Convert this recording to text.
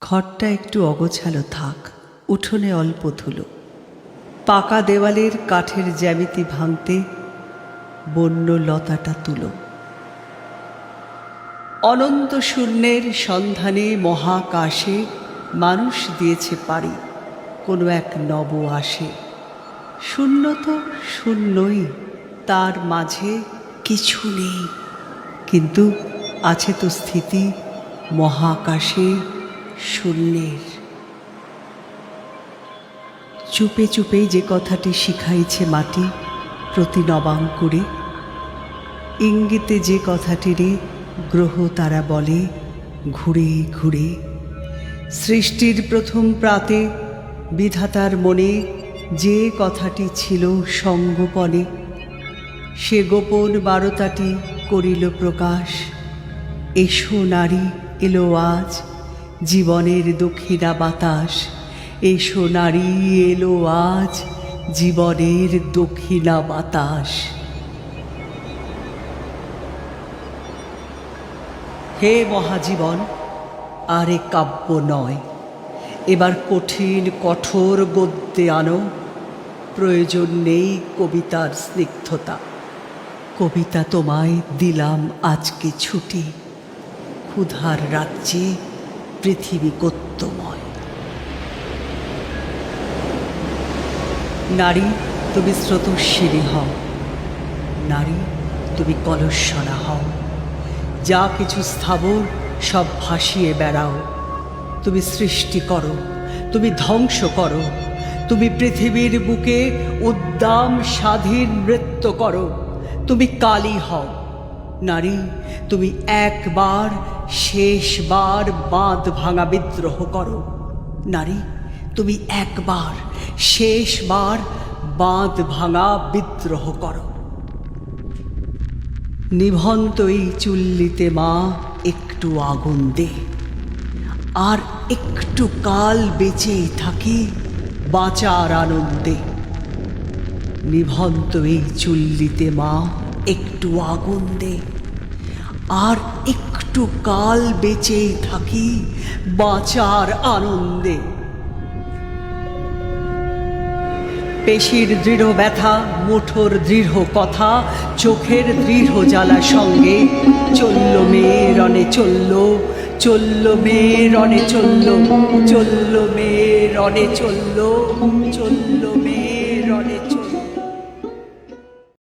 ঘরটা একটু অগোছালো থাক, উঠোনে অল্প ধুলো, পাকা দেওয়ালের কাঠের জ্যামিতি ভাঙতে বন্য লতাটা তুলো। অনন্ত শূন্যের সন্ধানে মহাকাশে মানুষ দিয়েছে পাড়ি কোনো এক নব আসে। শূন্য তো শূন্যই, তার মাঝে কিছু নেই, কিন্তু আছে তো স্থিতি মহাকাশে শূন্যের। চুপে চুপে যে কথাটি শিখাইছে মাটি প্রতি নবাঙ্কুরে, ইঙ্গিতে যে কথাটিরে গ্রহ তারা বলে ঘুরে ঘুরে। সৃষ্টির প্রথম প্রাতে বিধাতার মনে যে কথাটি ছিল সঙ্গোপনে, সে গোপন বারতাটি করিল প্রকাশ। এসো নারী, এলো আজ জীবনের দক্ষিণা বাতাস। এসো নারী, এলো আজ জীবনের দক্ষিণা বাতাস। হে মহাজীবন, আর এ কাব্য নয়, এবার কঠিন কঠোর গদ্যে আনো। প্রয়োজন নেই কবিতার স্নিগ্ধতা, কবিতা তোমায় দিলাম আজকে ছুটি। ক্ষুধার রাজ্যে পৃথিবী কত্তময়। নারী, তুমি স্রোতস্বিনী হও, নারী তুমি কলস্বনা হও। যা কিছু স্থাবর সব ভাসিয়ে বেড়াও। তুমি সৃষ্টি করো, তুমি ধ্বংস করো, তুমি পৃথিবীর বুকে উদ্দাম স্বাধীন নৃত্য করো। তুমি কালী হও নারী, তুমি একবার শেষবার বাঁধ ভাঙা বিদ্রোহ করো। নারী, তুমি একবার শেষবার বাঁধ ভাঙা বিদ্রোহ করো। নিভন্ত এই চুল্লিতে মা একটু আগুন দে, আর একটু কাল বেঁচেই থাকি বাঁচার আনন্দে। নিভন্ত এই চুল্লিতে মা একটু আগুন দে, আর একটু কাল বেঁচেই থাকি বাঁচার আনন্দে। পেশির দৃঢ় ব্যথা, মুঠোর দৃঢ় কথা, চোখের দৃঢ় জ্বালা সঙ্গে চলল মেয়ে রণে চলল, চলল মেয়ে রণে চলল, চলল মেয়ে রণে চলল, চলল মেয়ে।